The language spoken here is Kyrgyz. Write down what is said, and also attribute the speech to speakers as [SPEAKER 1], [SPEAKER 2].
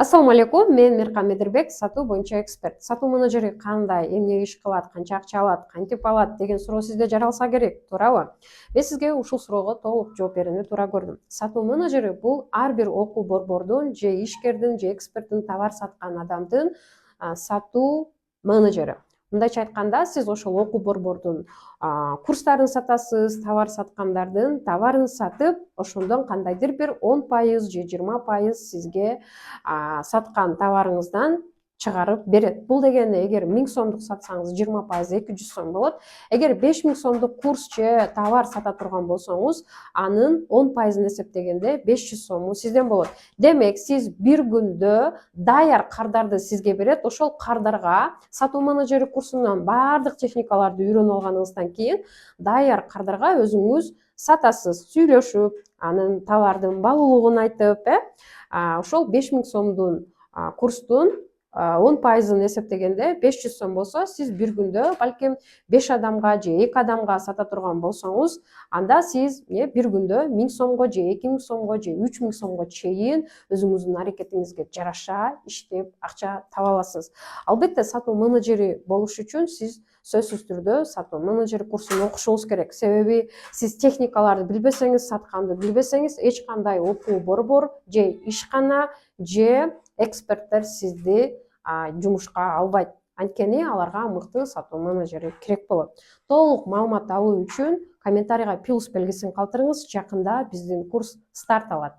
[SPEAKER 1] Assalamu алейкум, мен Миркам Медирбек, сатуу боюнча эксперт. Сатуу менеджери кандай, эмне иш кылат, канча акча алат, кантип алат деген суроо сизде жаралса керек, туурабы? Мен сизге ушул суроого толук жооп берүүнү туура көрдүм. Сатуу менеджери бул ар бир окуу борбордун же ишкердин же эксперттин товар саткан адамдын сатуу менеджери. Мындайча айтканда, сиз ошол окуу борбордун курстарын сатасыз, товар саткандардын товарын сатып, ошондон кандайдыр бир 10% же 20% сизге саткан товарыңыздан чыгарып берет. Бул дегени эгер 1000 сомдук сатсаңыз 20% 200 сом болот. Эгер 5000 сомдук курс же товар сата турган болсоңуз, анын 10%ын эсептегенде 500 сому сизден болот. Демек, сиз бир күндө даяр кардарды сизге берет. Ошол кардарга сатуу менеджери курсунан баардык техникаларды үйрөнүп алганыңыздан кийин даяр кардарга өзүңүз сатасыз, сүйлөшүп, анын товардын баалуулугун айтып, ошол 5000 сомдун курстун 10%ын эсептегенде 500 сом болсо, сиз бир күндө балким 5 адамга же 2 адамга сата турган болсоңуз, анда сиз бир күндө 1000 сомго же 2000 сомго же 3000 сомго чейин өзүңүздүн аракетиңизге жараша иштеп акча таба аласыз. Албетте, сатуу менеджери болуш үчүн сиз сөзсүз түрдө сатуу менеджери курсун окушуңуз керек. Себеби сиз техникаларды билбесеңиз, сатканды билбесеңиз, эч кандай окуу борбор же ишкана же эксперттер сизди жумушка албайт. Анткени аларга мыкты сатуу менеджери керек болот. Толук маалымат алуу үчүн комментарийга плюс белгисин калтырыңыз. Жакында биздин курс старт алат.